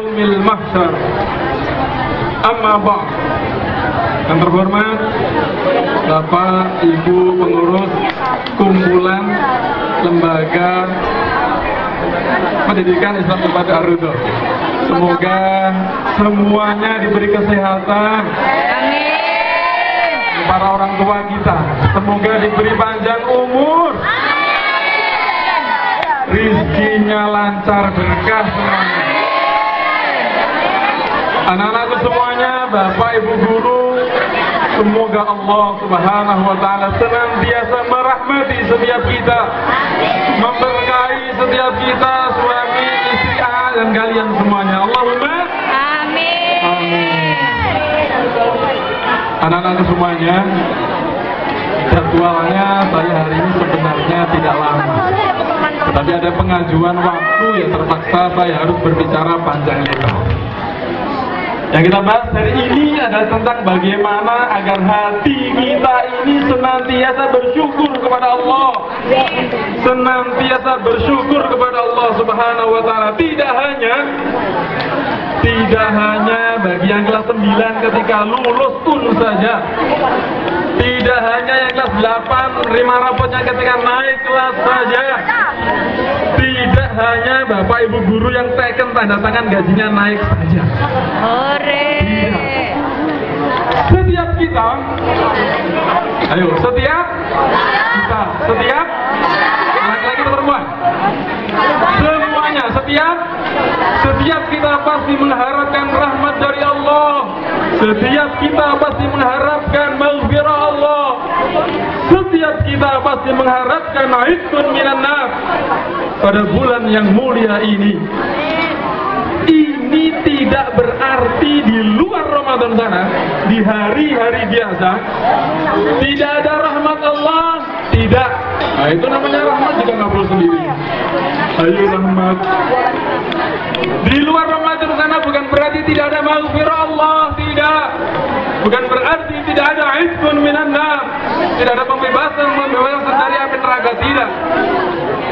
yaumil mahsyar. Amma ba'd. Yang terhormat Bapak Ibu pengurus kumpulan lembaga pendidikan Islam Tempat Ar-Ridho. Semoga semuanya diberi kesehatan. Amin. Para orang tua kita, semoga diberi panjang umur. Rizkinya lancar, berkah semuanya. Anak-anakku semuanya, Bapak Ibu guru, semoga Allah Subhanahu wa Ta'ala senantiasa merahmati setiap kita, memberkahi setiap kita, suami, istri, anak, dan kalian semuanya. Allahumma amin. Amin. Anak-anakku semuanya, jadwalnya saya hari ini sebenarnya tidak lama, tetapi ada pengajuan waktu yang terpaksa saya harus berbicara panjang lebar. Yang kita bahas hari ini adalah tentang bagaimana agar hati kita ini senantiasa bersyukur kepada Allah, senantiasa bersyukur kepada Allah Subhanahu wa Ta'ala. Tidak hanya bagi yang kelas 9 ketika lulus pun saja, tidak hanya yang kelas 8 terima rapotnya ketika naik kelas saja, tidak hanya Bapak Ibu guru yang teken tanda tangan gajinya naik saja. Setiap kita, ayo, setiap laki-laki atau perempuan, semuanya, setiap kita pasti mengharapkan rahmat dari Allah, setiap kita pasti mengharapkan maghfirah Allah, setiap kita pasti mengharapkan aidun minan nar pada bulan yang mulia ini. Ini tidak berarti di luar Ramadan sana, di hari-hari biasa, tidak ada rahmat Allah, tidak. Nah, itu namanya rahmat juga nggak perlu sendiri. Ayo rahmat. Di luar Ramadan sana bukan berarti tidak ada maghfirah Allah, tidak. Bukan berarti tidak ada aidun minan nar, tidak ada pembebasan dari api neraka, tidak.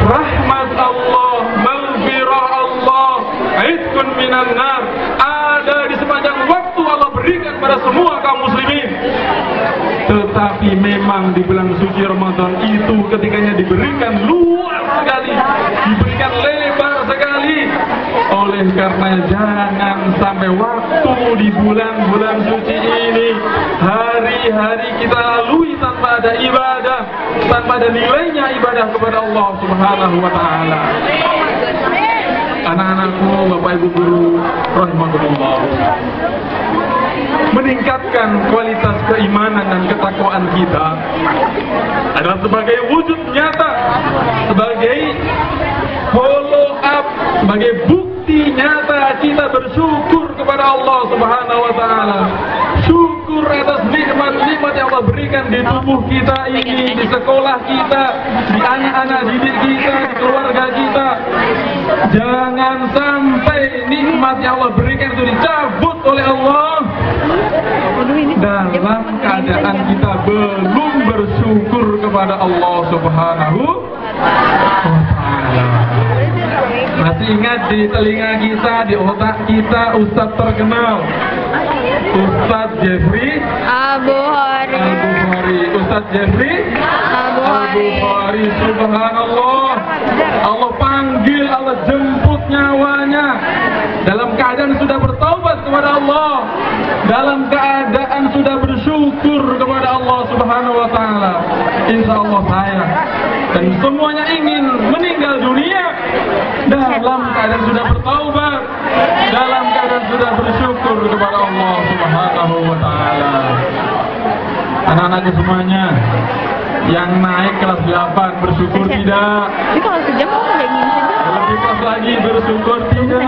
Rahmat Allah, maghfirah Allah, aidun minan nar ada di sepanjang waktu Allah berikan pada semua kaum muslimin. Tetapi memang di bulan suci Ramadan itu ketikanya diberikan luas sekali, diberikan lebar sekali. Oleh karena jangan sampai waktu di bulan-bulan suci ini, hari-hari kita lalui tanpa ada ibadah, tanpa ada nilainya ibadah kepada Allah Subhanahu wa Ta'ala. Anak-anakku, Bapak Ibu guru rahimakumullah, meningkatkan kualitas keimanan dan ketakwaan kita adalah sebagai wujud nyata, sebagai follow up, sebagai bukti nyata kita bersyukur kepada Allah Subhanahu wa Ta'ala. Syukur atas nikmat-nikmat yang Allah berikan di tubuh kita ini, di sekolah kita, di anak-anak didik kita, di keluarga kita. Jangan sampai nikmat yang Allah berikan itu dicabut oleh Allah dalam keadaan kita belum bersyukur kepada Allah Subhanahu wa Ta'ala. Masih ingat di telinga kita, di otak kita, Ustadz terkenal Ustadz Jeffrey Al-Bukhari. Ustadz Jeffrey Al-Bukhari, subhanallah, Allah panggil, Allah jemput nyawanya dalam keadaan sudah bertaubat kepada Allah, dalam keadaan sudah bersyukur kepada Allah Subhanahu wa Ta'ala. Insya Allah saya dan semuanya ingin meninggal dunia dalam keadaan sudah bertaubat, dalam keadaan sudah bersyukur kepada Allah Subhanahu wa Ta'ala. Anak-anakku semuanya, yang naik kelas 8 bersyukur tidak? Lebih kelas lagi bersyukur tidak?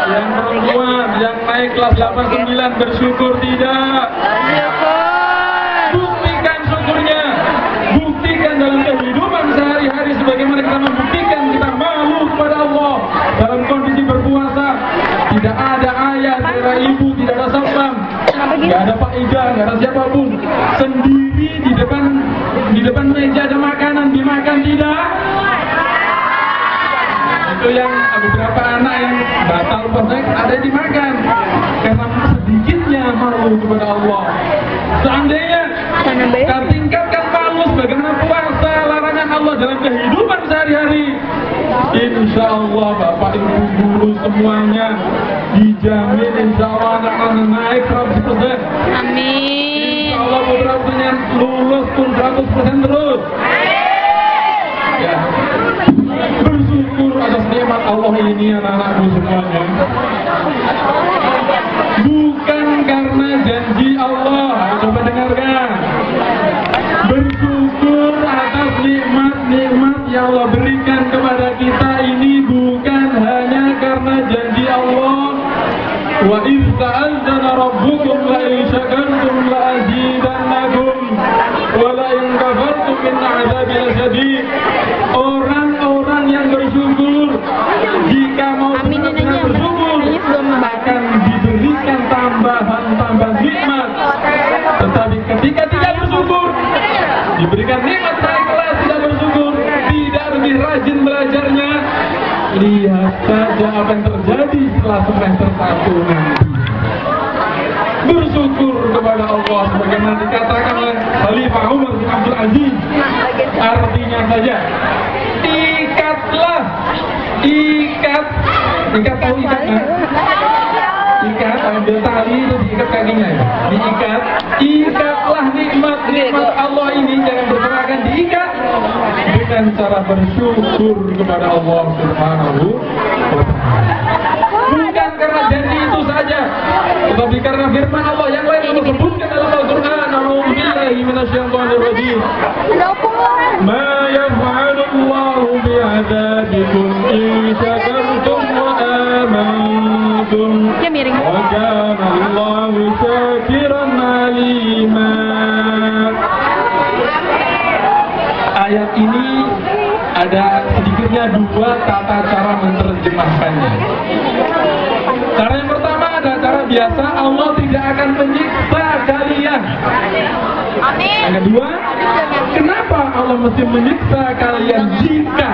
Yang perempuan yang naik kelas 8, 9 bersyukur tidak? Buktikan syukurnya, buktikan dalam kehidupan sehari-hari sebagaimana kita membuktikan kita malu kepada Allah dalam kondisi berpuasa. Tidak ada ayah, tidak ada ibu, tidak ada satpam, tidak ada Pak Ida, tidak ada siapapun, sendiri di depan meja ada makanan dimakan, tidak. Itu yang beberapa anak yang batal pas naik ada yang dimakan karena sedikitnya malu kepada Allah. Seandainya kita tingkatkan malu sebagaimana puasa larangan Allah dalam kehidupan sehari-hari, insya Allah Bapak Ibu guru semuanya dijamin insya Allah anak-anak naik 100%. Amin. Insya Allah putra-putrinya lulus pun 100% terus. Ya. Bersyukur atas nikmat Allah ini anak-anakku semuanya. Bukan karena janji Allah, coba dengarkan. Bersyukur atas nikmat-nikmat yang Allah berikan kepada kita ini bukan hanya karena janji Allah. Wa idh ta'azzana rabbukum la in syakartum la azidannakum wa la in kafartum inna 'adzabi lasyadid. Orang-orang yang bersyukur jika mau benar-benar bersyukur akan diberikan tambahan nikmat. Tetapi ketika tidak bersyukur diberikan nikmat naik kelas tidak bersyukur, tidak lebih rajin belajarnya, lihat saja apa yang terjadi setelah semester 1 nanti. Bersyukur kepada Allah sebagaimana dikatakan oleh Khalifah Umar bin Abdul Aziz. Artinya saja, ikat tahu ikatnya? Ikat, ambil tali itu diikat kakinya ya. Ikatlah nikmat Allah ini, jangan berserahkan, diikat dengan cara bersyukur kepada Allah Subhanahu wa Ta'ala. Bukan karena janji itu saja, tetapi karena firman Allah yang lain Allah sebutkan dalam Al-Quran. A'udzubillahi minasyaitonir rajim. Ma yaf'alu Allahu bi'adzabikum in syakartum wa amantum. Wa kana Allahu syakiran 'alima. Ayat ini ada sedikitnya dua tata cara menerjemahkannya. Cara yang pertama ada cara biasa, Allah tidak akan menyiksa kalian. Yang kedua, kenapa Allah mesti menyiksa kalian jika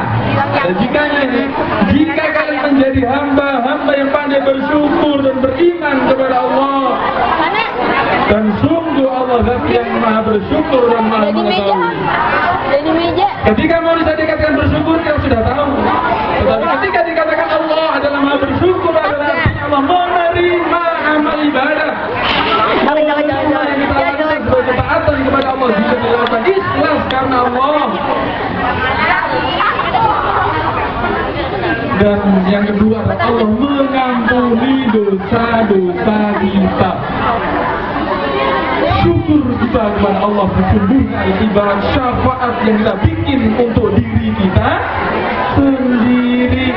kalian menjadi hamba-hamba yang pandai bersyukur dan beriman kepada Allah. Dan sungguh Allah zat yang maha bersyukur dan maha mengetahui. Ketika mau dikatakan bersyukur, kita sudah tahu. Tetapi ketika dikatakan Allah adalah maha bersyukur, adalah artinya Allah menerima amal ibadah. Ketaatan kepada Allah jika dilakukan ikhlas karena Allah. Dan yang kedua adalah Allah mengampuni dosa-dosa kita. Syukur kita kepada Allah sesungguhnya ibarat syafaat yang kita bikin untuk diri kita sendiri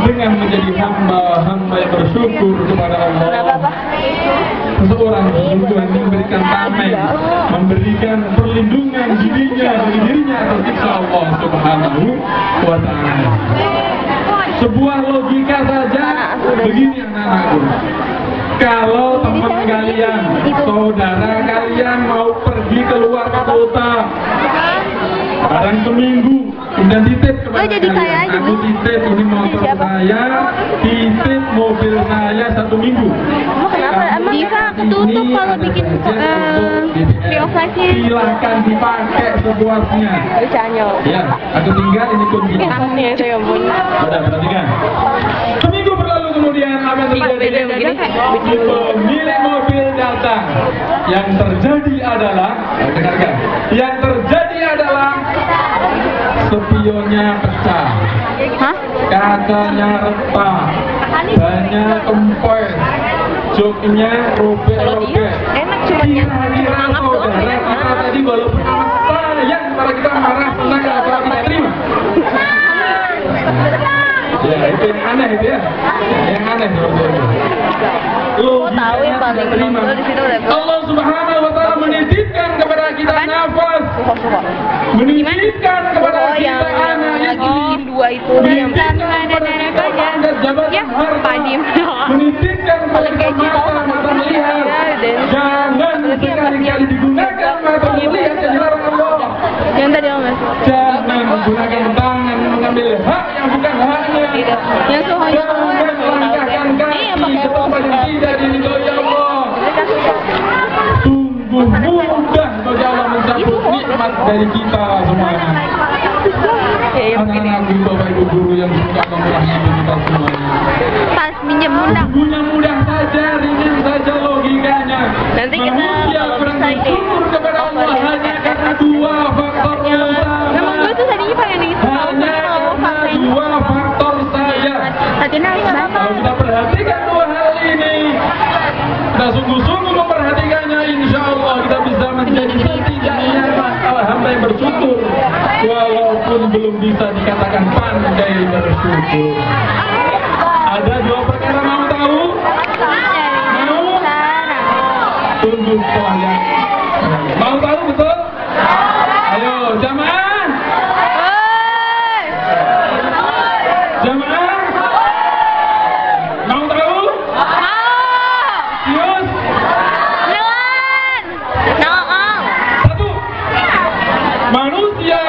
dengan menjadi hamba-hamba yang bersyukur kepada Allah. Seseorang sesungguhnya memberikan tameng, memberikan perlindungan dirinya atas siksa Allah Subhanahu wa Ta'ala. Sebuah logika saja begini anak-anakku. Kalau teman kalian, saudara kalian mau pergi keluar kota, kadang seminggu, kemudian titip kepada kalian, aku titip ini motor saya, titip mobil saya 1 minggu. Bisa ketutup kalau bikin pre-operasi. Silahkan dipakai sepuasnya. Ya, aku tinggal ini kuncinya. Sudah perhatikan. Seminggu berlalu kemudian apa yang terjadi? Pemilik mobil datang. Yang terjadi adalah, dengarkan. Yang terjadi adalah spionnya pecah, kacanya retak, banyak kempes, joknya robek-robek. Kira-kira saudara kita tadi walaupun sayang kalau kita marah senang atau tidak terima. Ya itu yang aneh itu ya, yang aneh seperti itu. Allah Subhanahu wa Ta'ala menitipkan kepada kita nafas, menitipkan kepada kita anak yang dua itu yang ada jabatan harta, menitipkan kepada kita mata melihat. Jangan sekali-kali digunakan mata melihat yang dilarang Allah. Yang tadi Mas. Jangan menggunakan tangan mengambil hak yang bukan haknya. Yang Jangan melangkahkan sungguh mudah bagi Allah mencabut nikmat dari kita semuanya. Anak-anak bapak ibu guru yang suka memperhatikan kita semuanya. Pas minjem mudah. Sungguhnya mudah saja, ringan saja logikanya. Nanti kita Manusia kurang bersyukur kepada Allah hanya karena dua faktor utama. Emang gue tuh tadinya pengen itu. Hanya karena dua faktor saja. Tadi nangis banget. Kalau kita perhatikan dua hal ini, kita sungguh-sungguh memperhatikannya, insya Allah kita bisa menjadi setidaknya hamba yang bersyukur, walaupun belum bisa dikatakan pandai bersyukur. Ada dua perkara mau tahu? Mau? Tunggu setelahnya. Mau tahu betul? Ayo jamaah. Jamaah. Mau tahu? Yus. Satu. Manusia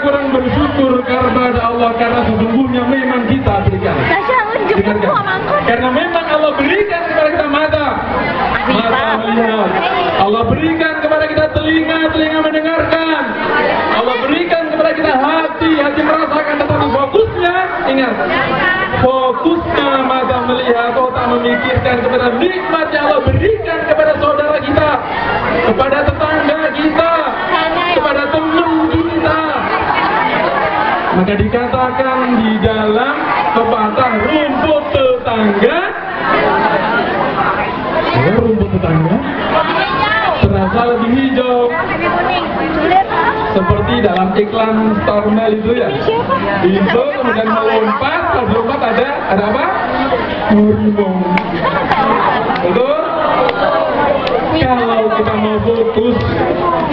kurang bersyukur kepada Allah karena sesungguhnya memang kita berikan. Karena memang Allah berikan kepada kita mata melihat. Allah berikan kepada kita telinga mendengarkan. Allah berikan kepada kita hati merasakan, tetapi fokusnya, ingat, fokusnya mata melihat, otak memikirkan kepada nikmat yang Allah berikan kepada saudara kita, kepada tetangga kita, kepada teman kita. Maka dikatakan di dalam pepatah, rumput tetangga terasa lebih hijau. Seperti dalam iklan Stormel itu ya. Itu kemudian melompat, pas lompat ada apa? Harimau. Betul? Kalau kita mau fokus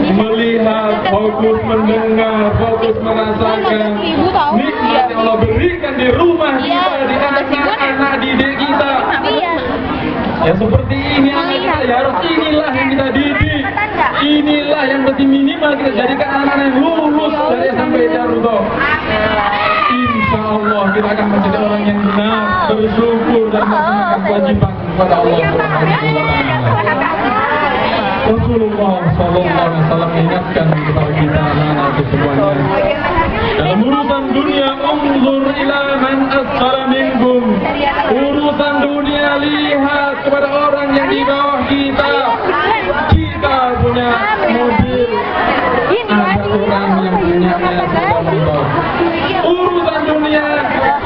melihat, fokus mendengar, fokus merasakan nikmat yang Allah berikan di rumah kita, di anak-anak didik kita. Ya seperti ini anak kita, ya harus inilah yang kita didik. Inilah yang mesti minimal kita jadikan anak-anak yang lulus dari sampai Jaruto. Insya Allah kita akan menjadi orang yang benar, bersyukur dan melaksanakan kewajiban kepada Allah Subhanahu wa Ta'ala. Rasulullah SAW mengingatkan kepada kita anak-anak semuanya, dalam urusan dunia, unzur ila man asfala minkum. Urusan dunia, lihat kepada orang yang di bawah kita. Kita punya mobil, ada orang yang punya sepeda motor. Urusan dunia,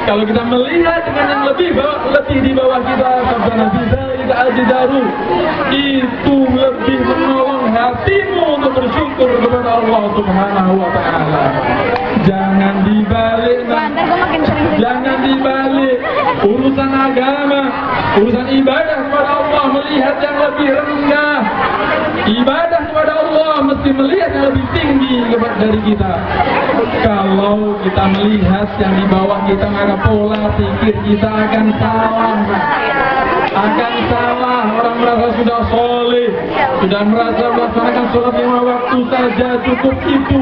kalau kita melihat dengan yang lebih di bawah kita, sabda Nabi Zalika ajdaru, itu lebih menolong hatimu untuk bersyukur kepada Allah Subhanahu wa Ta'ala. Jangan dibalik, jangan dibalik. Urusan agama, urusan ibadah kepada Allah, melihat yang lebih rendah. Ibadah kepada Allah mesti melihat yang lebih tinggi dari kita. Kalau kita melihat yang di bawah kita, maka pola pikir kita akan salah. Orang merasa sudah soleh, sudah merasa melaksanakan sholat 5 waktu saja cukup itu,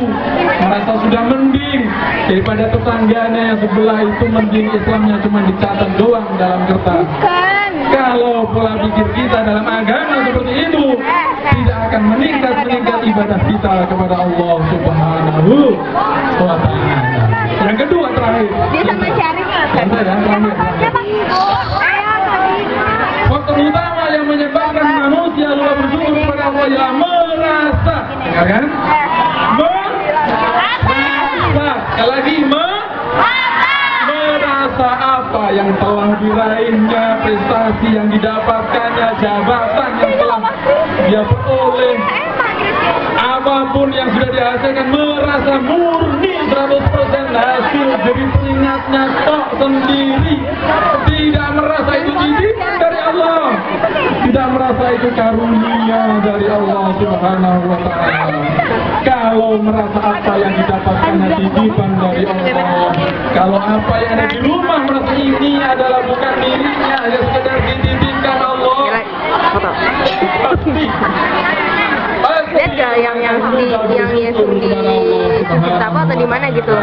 merasa sudah mending daripada tetangganya yang sebelah itu mending Islamnya cuma dicatat doang dalam kertas. Kalau pola pikir kita dalam agama seperti itu, tidak akan meningkat ibadah kita kepada Allah Subhanahu wa Ta'ala. Yang kedua terakhir, faktor utama yang menyebabkan manusia lupa bersyukur kepada Allah ialah merasa, kan? Merasa, sekali lagi merasa apa yang telah diraihnya, prestasi yang didapatkannya, jabatan yang telah dia peroleh, apapun yang sudah dihasilkan, merasa murni 100% hasil dari keringatnya tok sendiri, tidak merasa itu titipan dari Allah, tidak merasa itu karunia dari Allah Subhanahu wa Ta'ala. Kalau merasa apa yang didapatkannya titipan dari Allah, kalau apa yang ada di rumah merasa ini adalah bukan dirinya, hanya sekedar dititipkan Allah, pasti gak yang Yesus di apa atau di mana gitu.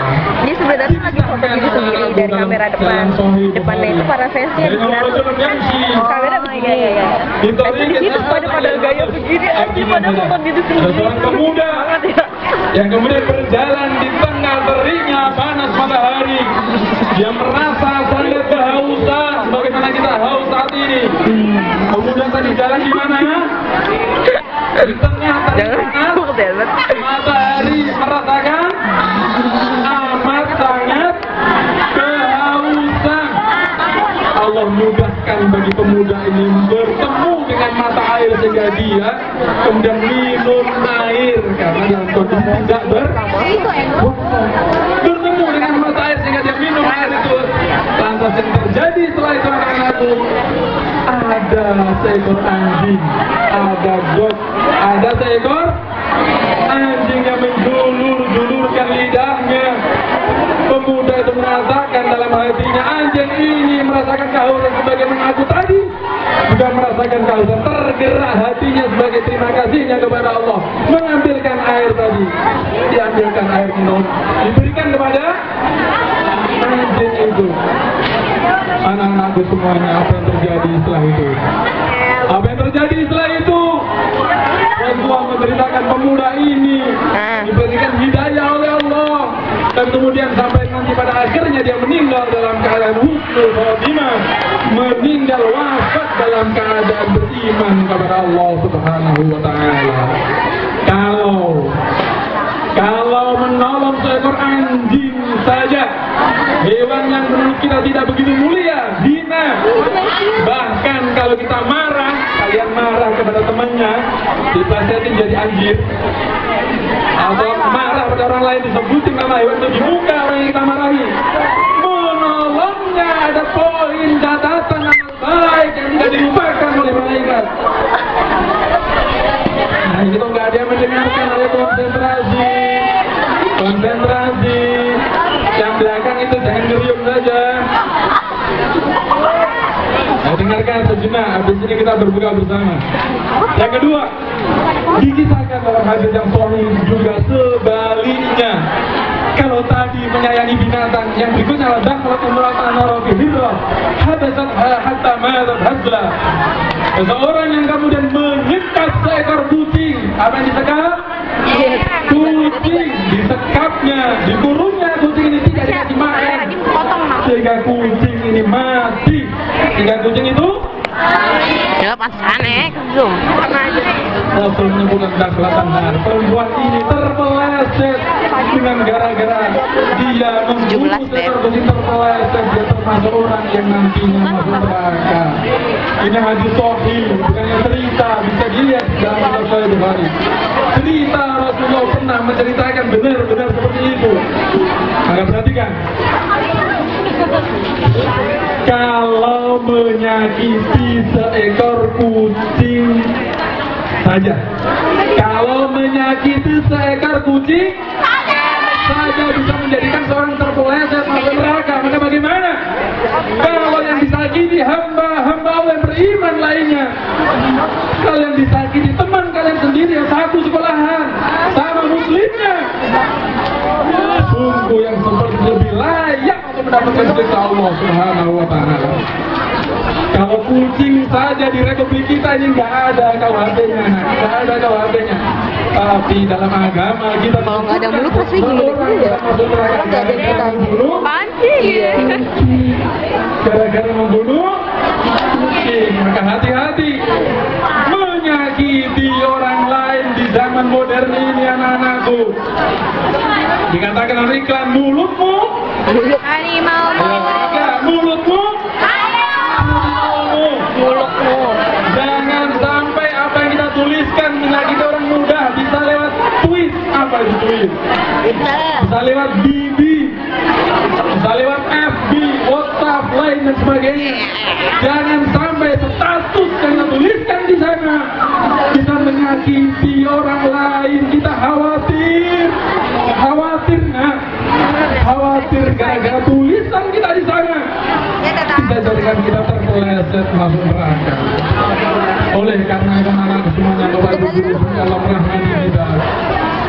Dia sebenarnya lagi foto diri sendiri dari kamera depannya itu para fansnya di kamera begini. Tapi di situ pada gaya begini aja pada foto diri sendiri. Seorang pemuda yang kemudian berjalan di tengah teriknya panas matahari. Dia merasa sangat kehausan, bagaimana kita haus saat ini. Pemuda tadi jalan di mana? Di tengah terik matahari, merasakan amat sangat kehausan. Allah mudahkan bagi pemuda ini bertemu dengan mata air sehingga dia kemudian minum air karena dalam kondisi tidak bertemu dengan mata air sehingga dia minum air itu. Lantas yang terjadi setelah itu anak-anakku, ada seekor anjing, ada seekor anjing yang menjulur-julurkan lidahnya. Pemuda itu merasakan dalam hatinya, anjing ini merasakan kehausan sebagaimana aku tadi juga merasakan kehausan. Tergerak hatinya sebagai terima kasihnya kepada Allah, mengambilkan air tadi, diambilkan air minum, diberikan kepada anjing itu. Anak-anakku semuanya, apa yang terjadi setelah itu? Apa yang terjadi setelah itu? Rasulullah memberitakan pemuda ini diberikan hidayah oleh Allah, dan kemudian sampai nanti pada akhirnya dia meninggal dalam keadaan husnul khotimah, meninggal wafat dalam keadaan beriman kepada Allah Subhanahu wa taala. Kalau menolong seekor anjing saja, hewan yang menurut kita tidak begitu mulia, hina. Bahkan kalau kita marah, kalian marah kepada temannya, diplesetin jadi anjir, atau marah pada orang lain disebutin nama hewan itu di muka orang yang kita marahi, menolongnya ada poin catatan amal baik yang tidak dilupakan oleh malaikat. Nah, itu nggak ada yang mendengarkan, ada konsentrasi. Yang belakang itu jangan geriung saja. Nah, dengarkan sejenak, habis ini kita berbuka bersama. Yang kedua, dikisahkan dalam hadis yang sahih juga sebaliknya. Kalau tadi menyayangi binatang, yang berikutnya adalah dakhalat imra'atan fi hirrah hadathat hatta madat hazla. Seseorang yang kemudian menyekat seekor kucing. Apa yang disekap? Kucing. Disekapnya, dikurungnya kucing ini tidak dikasih makan, sehingga kucing ini mati. Sehingga kucing itu ya pantesan zoom Rasulnya bukan dakhlatan nar. Perempuan ini terpeleset dengan gara-gara dia membunuh seekor kucing, terpeleset. Dia termasuk orang yang nantinya masuk neraka. Ini hadis sahih, bukannya cerita, bisa dilihat dalam kitab Sahih Bukhari. Cerita Rasulullah pernah menceritakan benar-benar seperti itu. Maka perhatikan, kalau menyakiti seekor kucing saja, kalau menyakiti seekor kucing saja bisa menjadikan seorang terpeleset masuk neraka, maka bagaimana kalau yang disakiti hamba-hamba Allah yang beriman lainnya? Kalau yang disakiti teman kalian sendiri yang satu sekolahan sama muslimnya, sungguh yang seperti lebih layak untuk mendapatkan siksa Allah Subhanahu wa taala. Kalau kucing saja di Republik kita ini nggak ada KUHP-nya, tapi dalam agama kita kalau nggak ada mulut pasti gini ya. Nggak ada kita Panci. Gara-gara membunuh kucing, maka hati-hati menyakiti orang lain di zaman modern ini, anak-anakku. Dikatakan oleh iklan, mulutmu mulutmu jangan sampai apa yang kita tuliskan menyakiti orang muda. Bisa lewat tweet, apa itu tweet? Bisa lewat BB, bisa lewat FB, WhatsApp, lain dan sebagainya. Jangan sampai status yang kita tuliskan di sana bisa menyakiti orang lain. Kita khawatir gara-gara tulisan kita di sana bisa jadikan kita terpeleset masuk neraka. Oleh karena anak-anak semuanya, Bapak Ibu, Allah merahmati kita.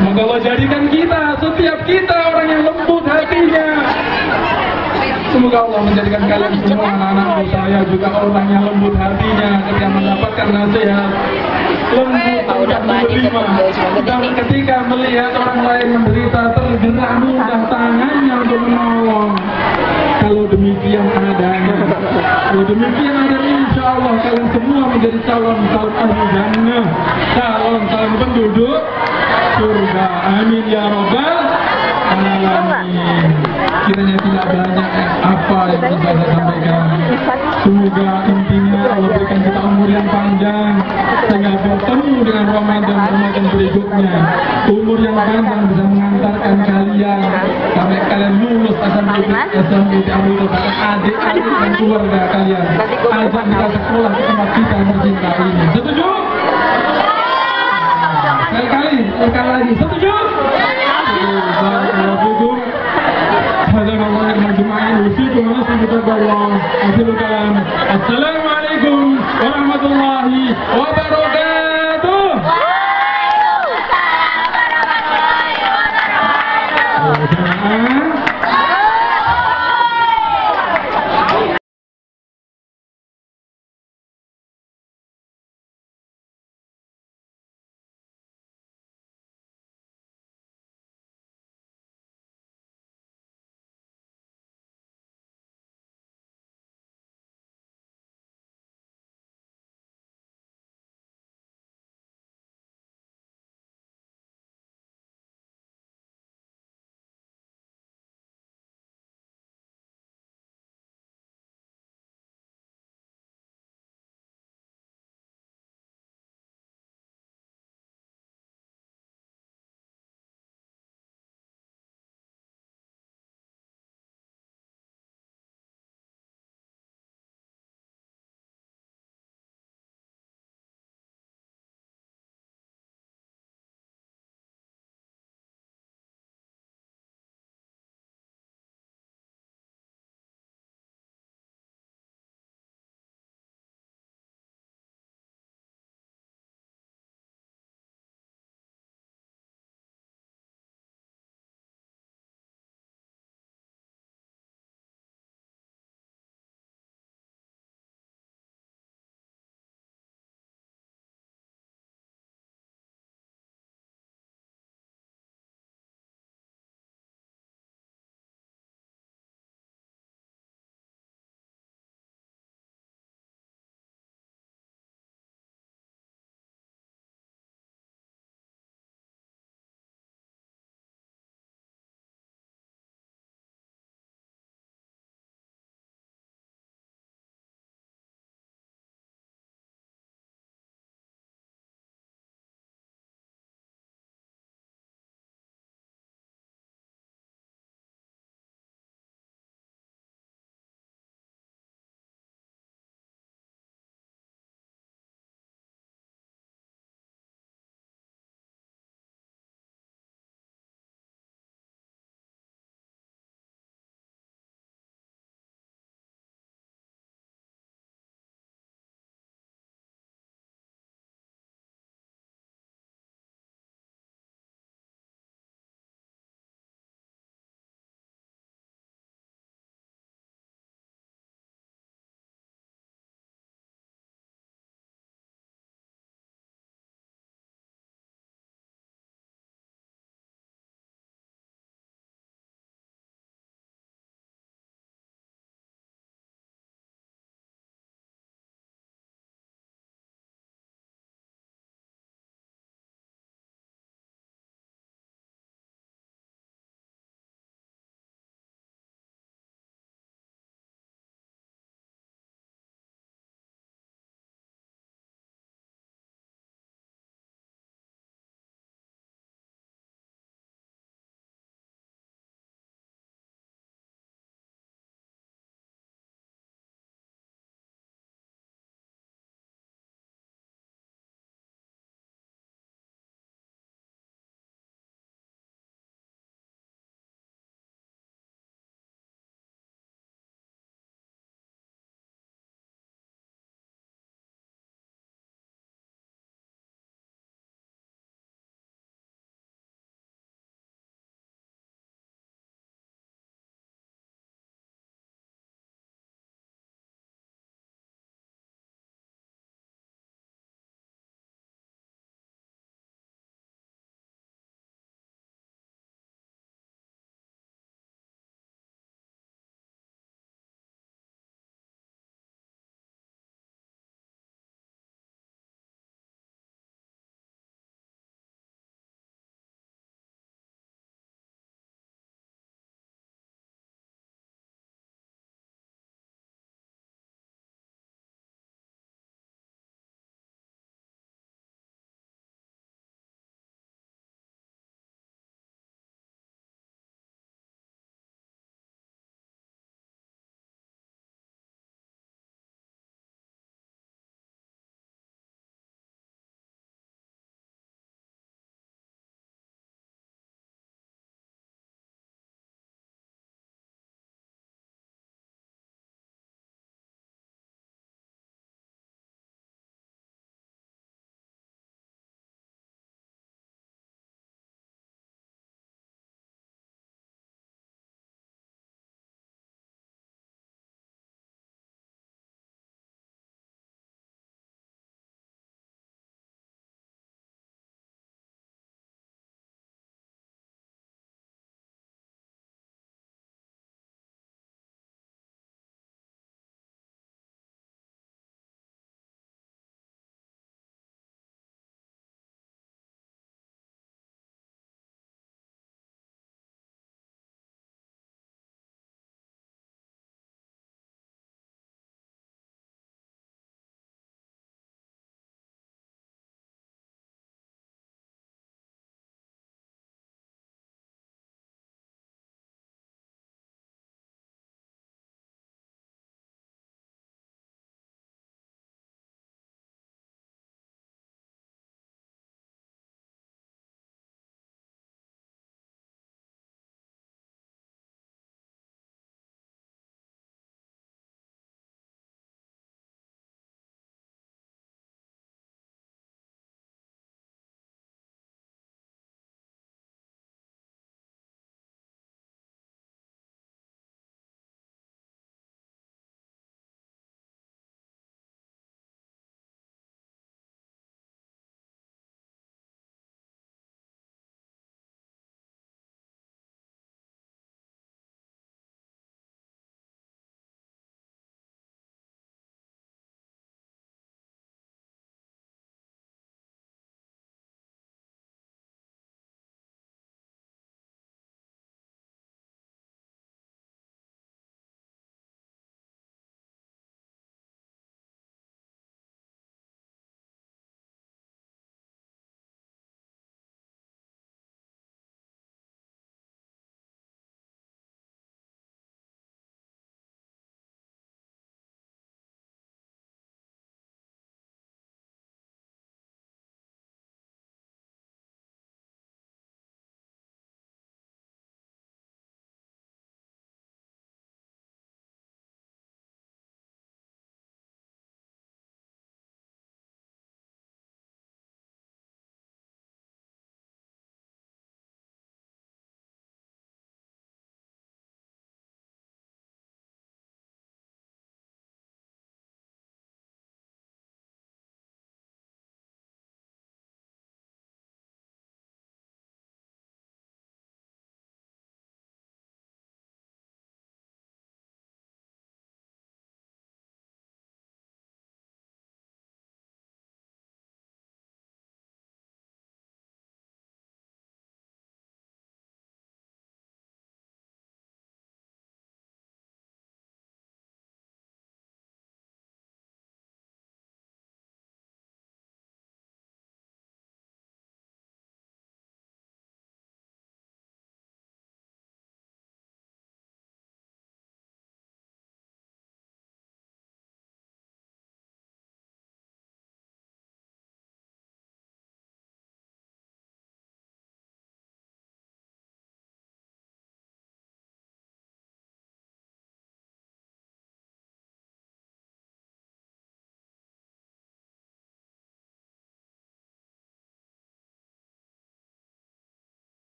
Semoga Allah jadikan kita, setiap kita orang yang lembut hatinya. Semoga Allah menjadikan kalian semua anak-anak saya juga orang yang lembut hatinya ketika mendapatkan nasihat, lembut untuk menerima, dan ketika melihat orang lain menderita tergerak mudah tangannya untuk menolong. Kalau demikian adanya, insya Allah kalian semua menjadi calon ahli jannah, calon penduduk surga. Amin ya rabbal alamin. Kiranya tidak banyak apa yang bisa saya sampaikan. Semoga intinya Allah berikan kita umur yang panjang sehingga bertemu dengan Ramadan berikutnya. Umur yang panjang bisa mengantarkan kalian sampai kalian lulus SMP bahkan adik-adik dan keluarga kalian ajak kita sekolah ke tempat kita tercinta ini. Setuju? Sekali lagi. Setuju? Assalamualaikum warahmatullahi wabarakatuh.